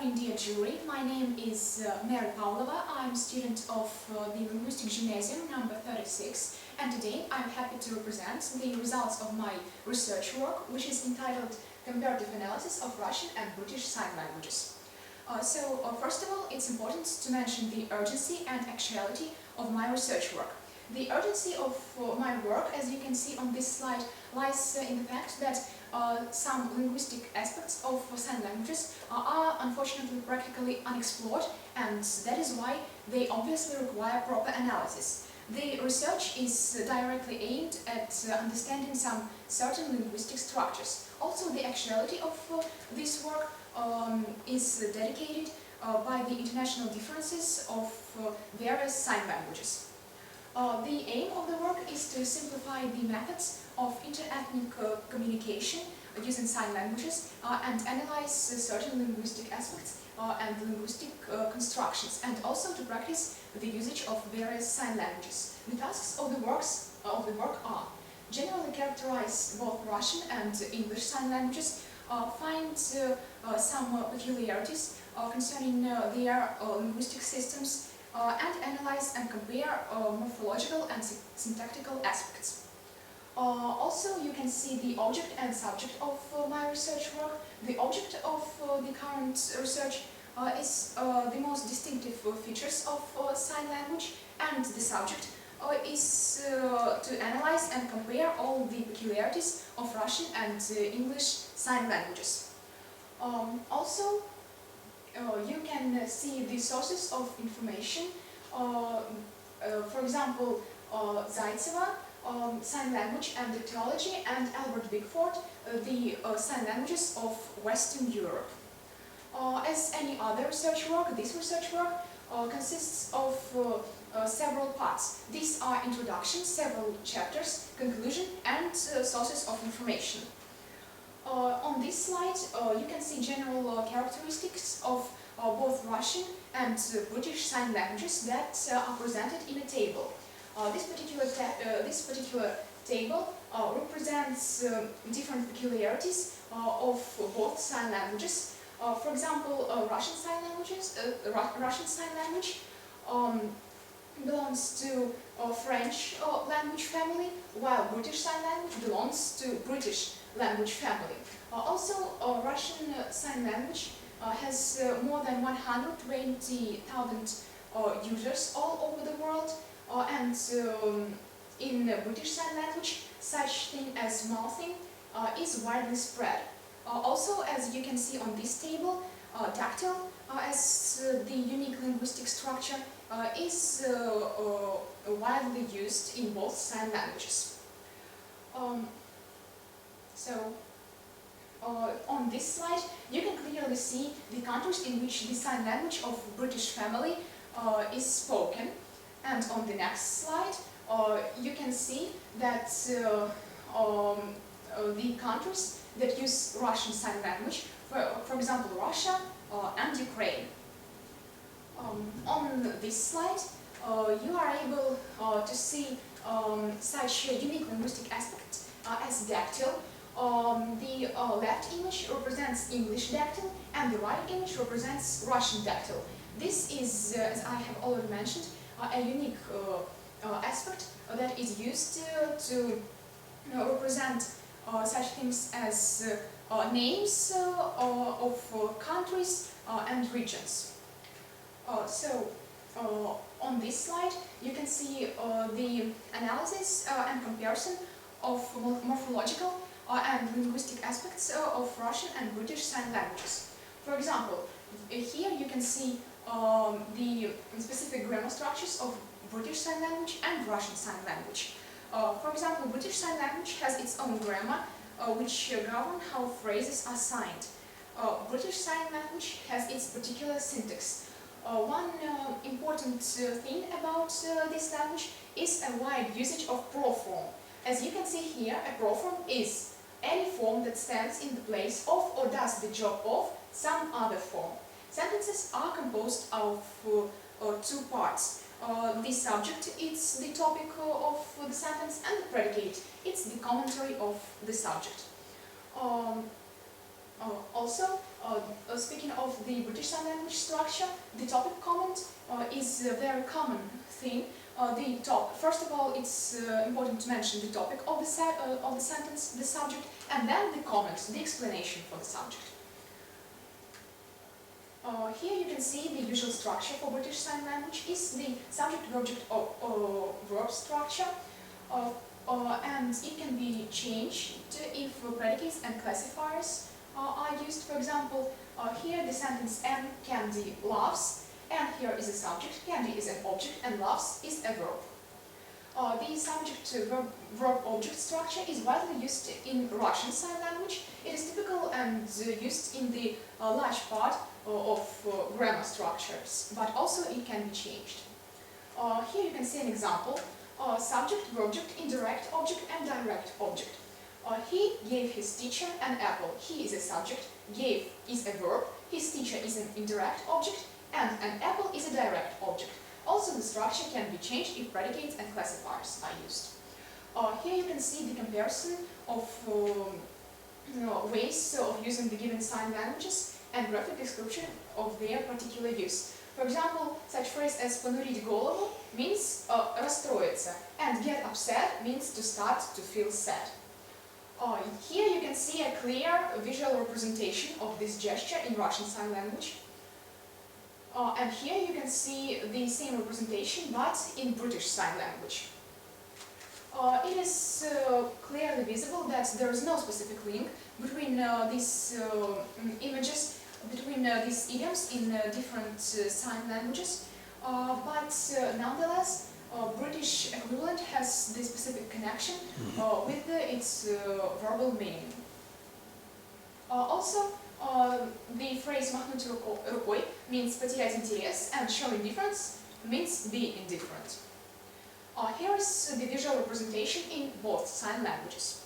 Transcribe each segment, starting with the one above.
morning, dear jury. My name is Mary Pavlova. I'm student of the Linguistic Gymnasium number 36, and today I'm happy to represent the results of my research work, which is entitled Comparative Analysis of Russian and British Sign Languages. First of all, it's important to mention the urgency and actuality of my research work. The urgency of my work, as you can see on this slide, lies in the fact that some linguistic aspects of sign languages are unfortunately practically unexplored, and that is why they obviously require proper analysis. The research is directly aimed at understanding some certain linguistic structures. Also, the actuality of this work is dedicated by the international differences of various sign languages. The aim of the work is to simplify the methods of interethnic communication using sign languages and analyze certain linguistic aspects and linguistic constructions, and also to practice the usage of various sign languages. The tasks of the work are generally characterize both Russian and English sign languages, find some peculiarities concerning their linguistic systems, and analyze and compare morphological and syntactical aspects. Also, you can see the object and subject of my research work. The object of the current research is the most distinctive features of sign language, and the subject is to analyze and compare all the peculiarities of Russian and English sign languages. Also, you can see the sources of information, for example, Zaitseva, sign language and etiology, and Albert Bickford, the sign languages of Western Europe. As any other research work, this research work consists of several parts. These are introduction, several chapters, conclusion, and sources of information. On this slide, you can see general characteristics of both Russian and British sign languages that are presented in a table. This particular table represents different peculiarities of both sign languages. For example, Russian sign language belongs to French language family, while British sign language belongs to British language family. Also, Russian sign language has more than 120,000 users all over the world, and in British sign language, such thing as mouthing is widely spread. Also, as you can see on this table, dactyl as the unique linguistic structure is widely used in both sign languages. On this slide, you can clearly see the countries in which the sign language of British family is spoken. And on the next slide, you can see that the countries that use Russian sign language, for example, Russia and Ukraine. On this slide, you are able to see such unique linguistic aspects as dactyl. The left image represents English dactyl, and the right image represents Russian dactyl. This is, as I have already mentioned, a unique aspect that is used to represent such things as names of countries and regions. On this slide, you can see the analysis and comparison of morphological and linguistic aspects of Russian and British sign languages. For example, here you can see the specific grammar structures of British Sign Language and Russian Sign Language. For example, British Sign Language has its own grammar, which govern how phrases are signed. British Sign Language has its particular syntax. One important thing about this language is a wide usage of proform. As you can see here, a proform is any form that stands in the place of or does the job of some other form. Sentences are composed of two parts. The subject is the topic of the sentence, and the predicate it's the commentary of the subject. Also, Speaking of the British Sign Language structure, the topic comment is a very common thing. First of all, it's important to mention the topic of the sentence, the subject, and then the comment, the explanation for the subject. Here you can see the usual structure for British Sign Language is the subject-object-verb structure, and it can be changed if predicates and classifiers are used. For example, here the sentence "and Candy loves," and here is a subject, Candy is an object, and loves is a verb. The subject-verb-object structure is widely used in Russian Sign Language. It is typical and used in the large part of grammar structures, but also it can be changed. Here you can see an example: subject, verb-object, indirect object, and direct object. He gave his teacher an apple. He is a subject, gave is a verb, his teacher is an indirect object, and an apple is a direct object. Also, the structure can be changed if predicates and classifiers are used. Here you can see the comparison of ways of using the given sign languages and graphic description of their particular use. For example, such phrase as "понурить голову" means расстроиться, and "get upset" means to start to feel sad. Here you can see a clear visual representation of this gesture in Russian Sign Language. And here you can see the same representation but in British Sign Language. It is clearly visible that there is no specific link between these images, between these idioms in different sign languages, but nonetheless British equivalent has the specific connection with its verbal meaning. Also, the phrase "махнуть рукой" means потерять интерес, and show indifference means be indifferent. Here is the visual representation in both sign languages.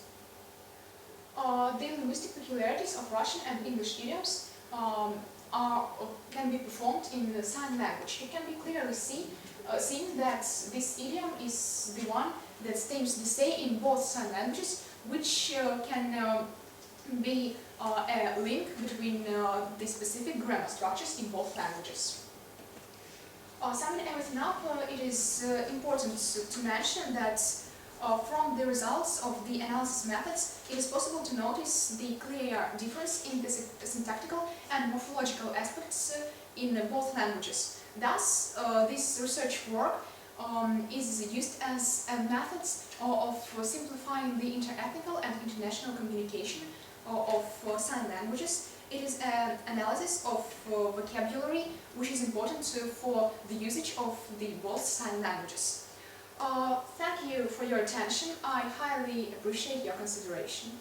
The linguistic peculiarities of Russian and English idioms can be performed in the sign language. You can be clearly seen that this idiom is the one that seems to stay in both sign languages, which can be a link between the specific grammar structures in both languages. Summing everything up, it is important to mention that from the results of the analysis methods, it is possible to notice the clear difference in the syntactical and morphological aspects in both languages. Thus, this research work is used as a method of simplifying the interethnical and international communication of sign languages. It is an analysis of vocabulary which is important for the usage of the both sign languages. Thank you for your attention. I highly appreciate your consideration.